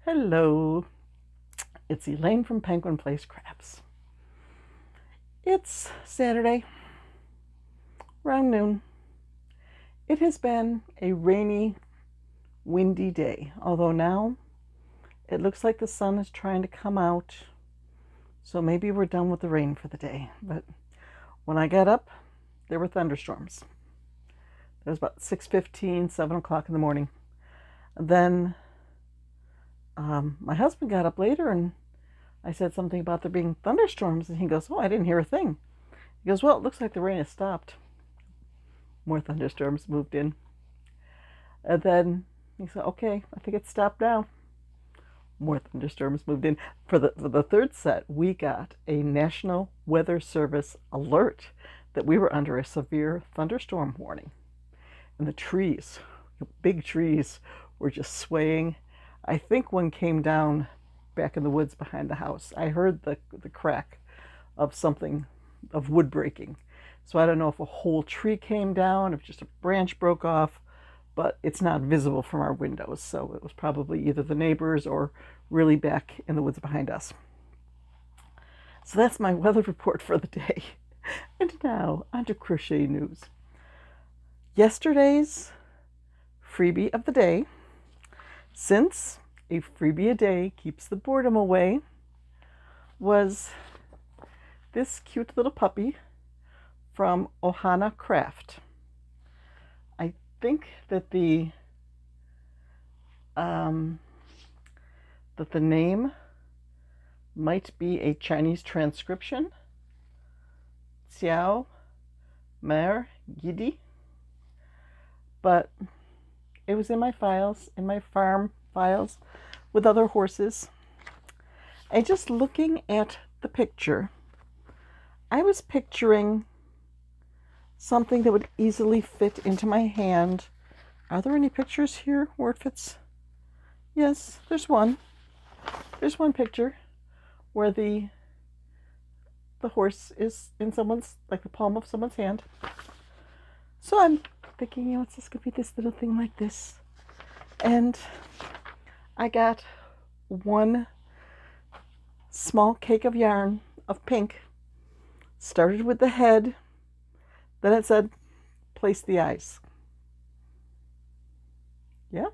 Hello, it's Elaine from Penguin Place Crafts. It's Saturday, around noon. It has been a rainy, windy day, although now it looks like the sun is trying to come out, so maybe we're done with the rain for the day. But when I got up, there were thunderstorms. It was about 6:15, 7 o'clock in the morning. And then my husband got up later and I said something about there being thunderstorms, and he goes, "Oh, I didn't hear a thing." He goes, "Well, it looks like the rain has stopped." More thunderstorms moved in. And then he said, "Okay, I think it's stopped now." More thunderstorms moved in. For the third set, we got a National Weather Service alert that we were under a severe thunderstorm warning. And the trees, big trees, were just swaying. I think one came down back in the woods behind the house. I heard the crack of something, of wood breaking. So I don't know if a whole tree came down, if just a branch broke off, but it's not visible from our windows. So it was probably either the neighbors or really back in the woods behind us. So that's my weather report for the day. And now on to crochet news. Yesterday's freebie of the day, since a freebie a day keeps the boredom away, was this cute little puppy from Ohana Craft. I think that the name might be a Chinese transcription. Xiao Mer Gidi. But it was in my files, in my farm files with other horses. And just looking at the picture, I was picturing something that would easily fit into my hand. Are there any pictures here where it fits? Yes, there's one. There's one picture where the horse is in someone's, like the palm of someone's hand. So I'm thinking, it's just gonna be this little thing like this. And I got one small cake of yarn of pink. Started with the head, then it said, place the eyes. Yeah?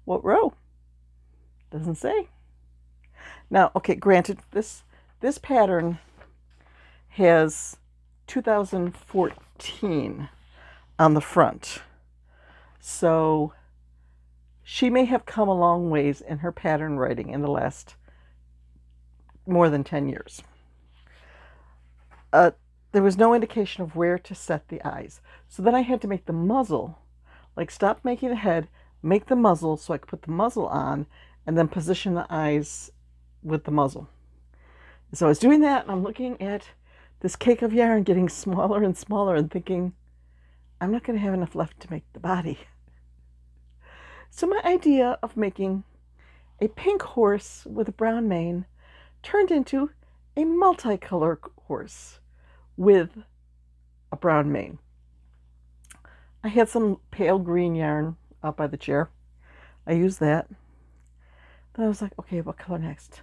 What row? Doesn't say. Now, okay, granted, this pattern has 2014 on the front. So she may have come a long ways in her pattern writing in the last more than 10 years. There was no indication of where to set the eyes. So then I had to make the muzzle, like stop making the head, make the muzzle so I could put the muzzle on, and then position the eyes with the muzzle. So I was doing that, and I'm looking at this cake of yarn getting smaller and smaller and thinking, I'm not going to have enough left to make the body. So my idea of making a pink horse with a brown mane turned into a multicolor horse with a brown mane. I had some pale green yarn out by the chair. I used that. Then I was like, okay, what color next?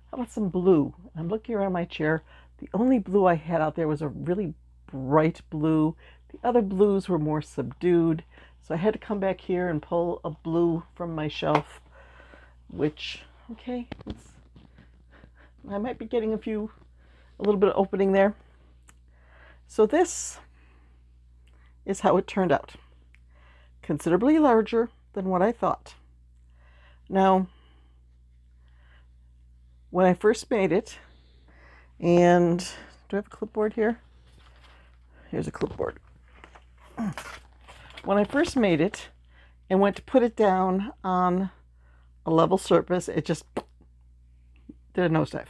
How about some blue? I'm looking around my chair. The only blue I had out there was a really bright blue. The other blues were more subdued. So I had to come back here and pull a blue from my shelf, which, okay, I might be getting a little bit of opening there. So this is how it turned out. Considerably larger than what I thought. Now, when I first made it, and do I have a clipboard here? Here's a clipboard. When I first made it and went to put it down on a level surface, it just did a nosedive.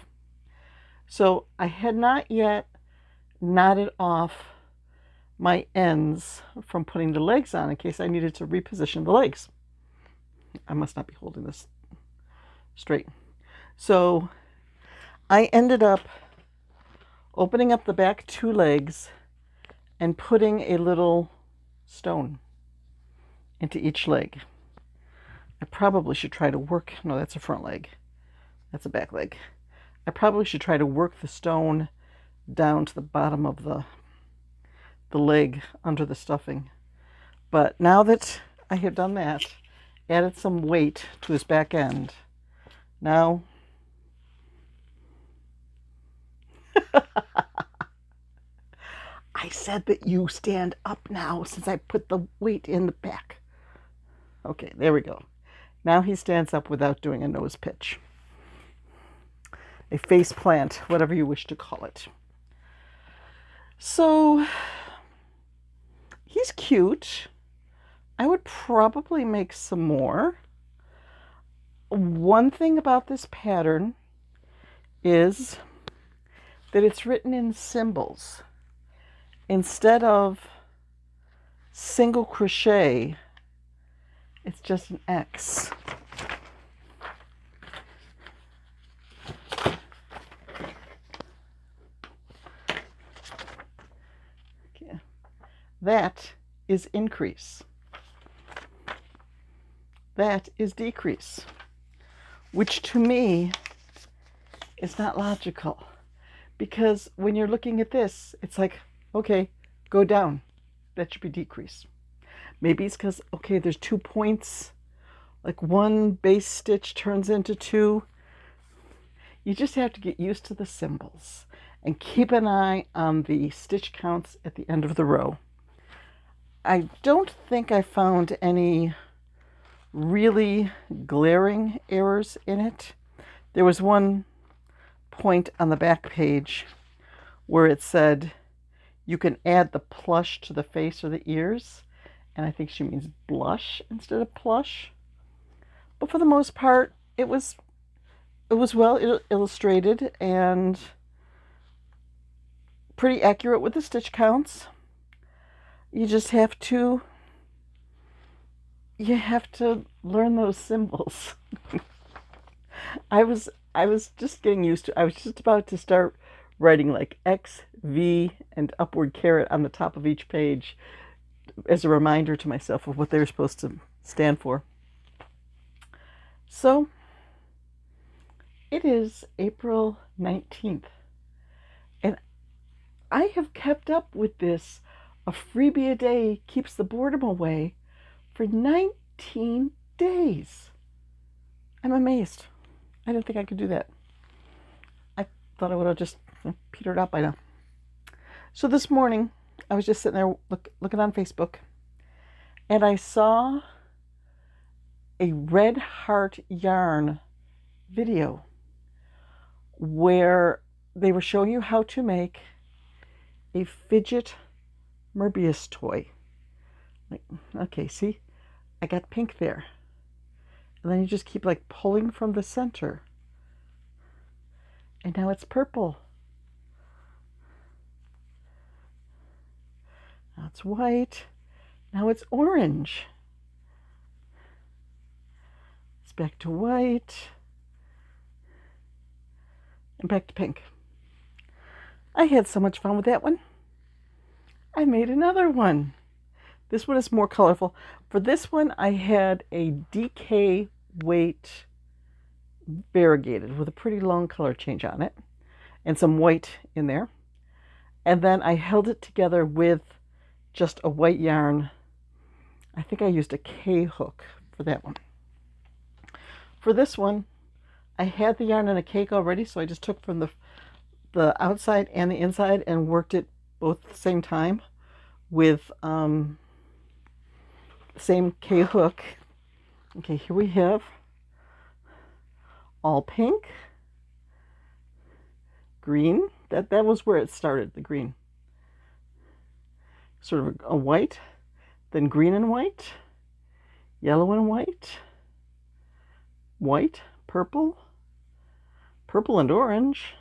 So I had not yet knotted off my ends from putting the legs on in case I needed to reposition the legs. I must not be holding this straight. So I ended up opening up the back two legs and putting a little stone into each leg. I probably should try to work, no, that's a front leg. That's a back leg. I probably should try to work the stone down to the bottom of the leg under the stuffing. But now that I have done that, added some weight to his back end, now I said that you stand up now since I put the weight in the back. Okay, there we go. Now he stands up without doing a nose pitch. A face plant, whatever you wish to call it. So, he's cute. I would probably make some more. One thing about this pattern is that it's written in symbols. Instead of single crochet, it's just an X. Okay. That is increase. That is decrease, which to me is not logical. Because when you're looking at this, it's like, okay, go down. That should be decrease. Maybe it's because, okay, there's 2 points. Like one base stitch turns into 2. You just have to get used to the symbols and keep an eye on the stitch counts at the end of the row. I don't think I found any really glaring errors in it. There was one point on the back page where it said you can add the plush to the face or the ears, and I think she means blush instead of plush. But for the most part, it was well illustrated and pretty accurate with the stitch counts. You just have to learn those symbols. I was just getting used to. I was just about to start writing like X, V, and upward caret on the top of each page as a reminder to myself of what they were supposed to stand for. So it is April 19th, and I have kept up with this. A freebie a day keeps the boredom away for 19 days. I'm amazed. I didn't think I could do that. I thought I would have just petered out by now. So this morning, I was just sitting there looking on Facebook, and I saw a Red Heart Yarn video where they were showing you how to make a fidget Mobius toy. Like, okay, see? I got pink there. And then you just keep like pulling from the center. And now it's purple. Now it's white. Now it's orange. It's back to white. And back to pink. I had so much fun with that one. I made another one. This one is more colorful. For this one, I had a DK weight variegated with a pretty long color change on it and some white in there. And then I held it together with just a white yarn. I think I used a K hook for that one. For this one, I had the yarn in a cake already, so I just took from the outside and the inside and worked it both at the same time with same K hook. Okay, here we have all pink, green. That was where it started, the green. Sort of a white, then green and white, yellow and white, white, purple, purple and orange,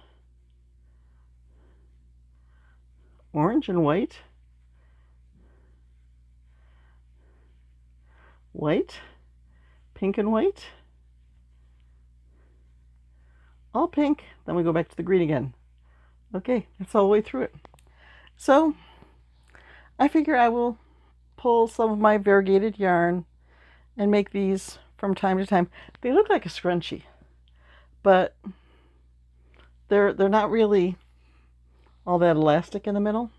orange and white, white, pink and white, all pink, then we go back to the green again. Okay, that's all the way through it. So I figure I will pull some of my variegated yarn and make these from time to time. They look like a scrunchie, but they're not really all that elastic in the middle,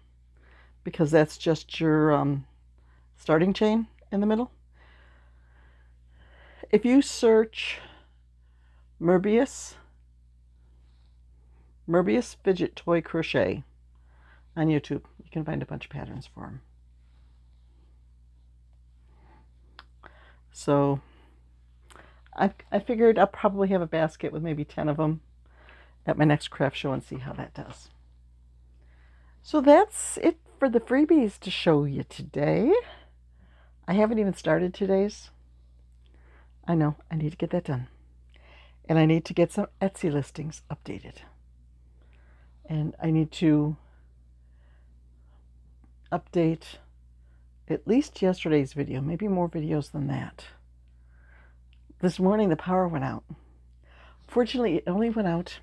because that's just your starting chain in the middle. If you search Mobius Fidget Toy Crochet on YouTube, you can find a bunch of patterns for them. So I figured I'll probably have a basket with maybe 10 of them at my next craft show and see how that does. So that's it for the freebies to show you today. I haven't even started today's. I know, I need to get that done. And I need to get some Etsy listings updated. And I need to update at least yesterday's video, maybe more videos than that. This morning the power went out. Fortunately, it only went out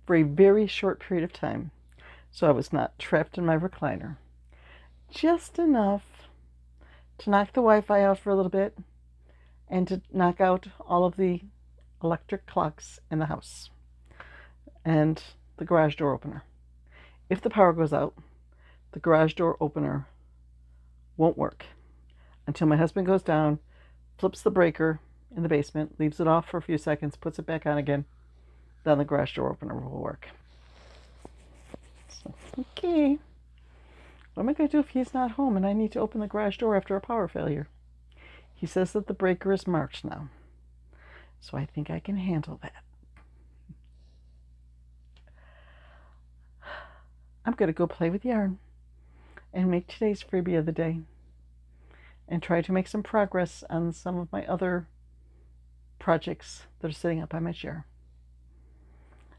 for a very short period of time, so I was not trapped in my recliner. Just enough to knock the Wi-Fi out for a little bit and to knock out all of the electric clocks in the house and the garage door opener. If the power goes out, the garage door opener won't work until my husband goes down, flips the breaker in the basement, leaves it off for a few seconds, puts it back on again. Then the garage door opener will work. So, okay. What am I going to do if he's not home and I need to open the garage door after a power failure? He says that the breaker is marked now. So I think I can handle that. I'm going to go play with yarn and make today's freebie of the day and try to make some progress on some of my other projects that are sitting up by my chair.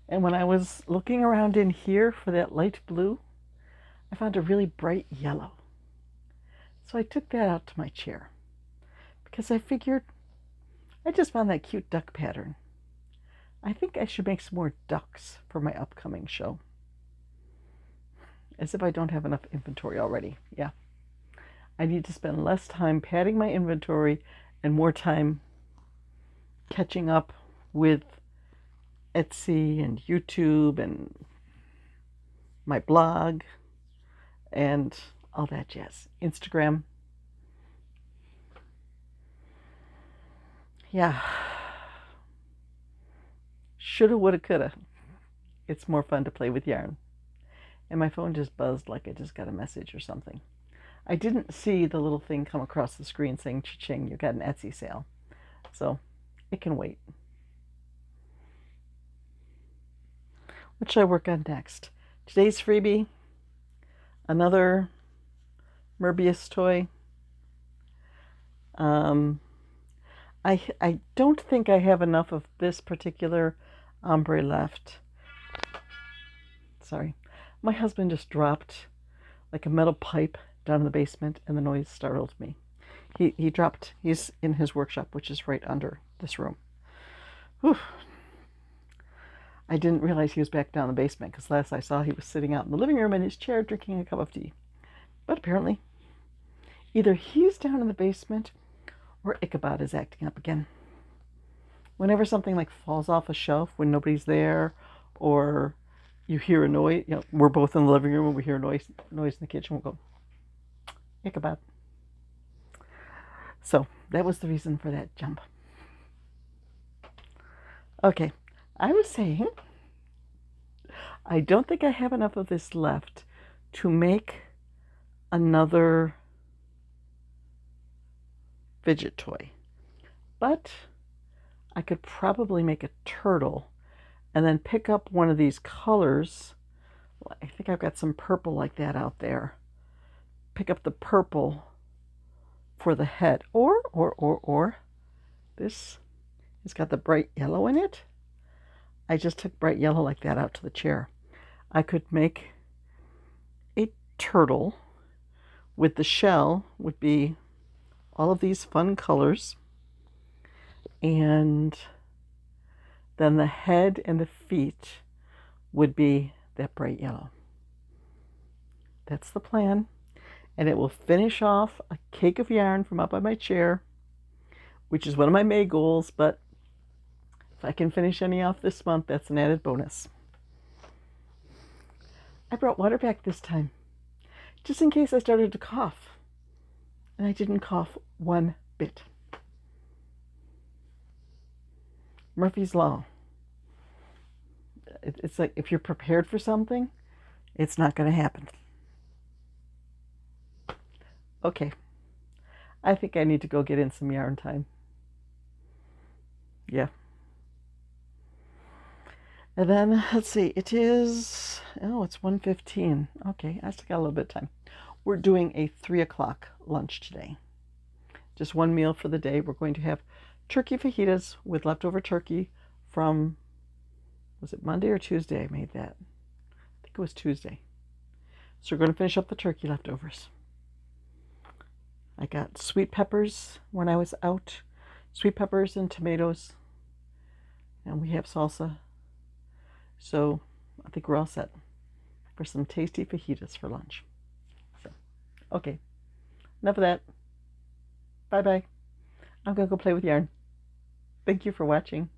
And when I was looking around in here for that light blue, I found a really bright yellow. So I took that out to my chair because I figured I just found that cute duck pattern. I think I should make some more ducks for my upcoming show. As if I don't have enough inventory already. Yeah. I need to spend less time padding my inventory and more time catching up with Etsy and YouTube and my blog and all that jazz. Instagram. Yeah. Shoulda, woulda, coulda. It's more fun to play with yarn. And my phone just buzzed like I just got a message or something. I didn't see the little thing come across the screen saying, cha-ching, you got an Etsy sale. So it can wait. What should I work on next? Today's freebie, another Mobius toy. I don't think I have enough of this particular ombre left. Sorry. My husband just dropped like a metal pipe down in the basement and the noise startled me. He's in his workshop, which is right under this room. Whew. I didn't realize he was back down in the basement because last I saw he was sitting out in the living room in his chair drinking a cup of tea. But apparently, either he's down in the basement or Ichabod is acting up again. Whenever something like falls off a shelf when nobody's there, or you hear a noise, we're both in the living room and we hear a noise in the kitchen, we'll go, Ichabod. So that was the reason for that jump. Okay, I was saying, I don't think I have enough of this left to make another fidget toy. But I could probably make a turtle and then pick up one of these colors. I think I've got some purple like that out there. Pick up the purple for the head. Or this has got the bright yellow in it. I just took bright yellow like that out to the chair. I could make a turtle with the shell would be all of these fun colors, and then the head and the feet would be that bright yellow. That's the plan, and it will finish off a cake of yarn from up on my chair which is one of my May goals, but if I can finish any off this month, that's an added bonus. I brought water back this time, just in case I started to cough. And I didn't cough one bit. Murphy's Law. It's like if you're prepared for something, it's not going to happen. Okay. I think I need to go get in some yarn time. Yeah. And then, let's see, it's 1:15. Okay, I still got a little bit of time. We're doing a 3 o'clock lunch today. Just one meal for the day. We're going to have turkey fajitas with leftover turkey from, was it Monday or Tuesday I made that? I think it was Tuesday. So we're going to finish up the turkey leftovers. I got sweet peppers when I was out. Sweet peppers and tomatoes. And we have salsa. So I think we're all set for some tasty fajitas for lunch. So, okay, enough of that. Bye-bye. I'm going to go play with yarn. Thank you for watching.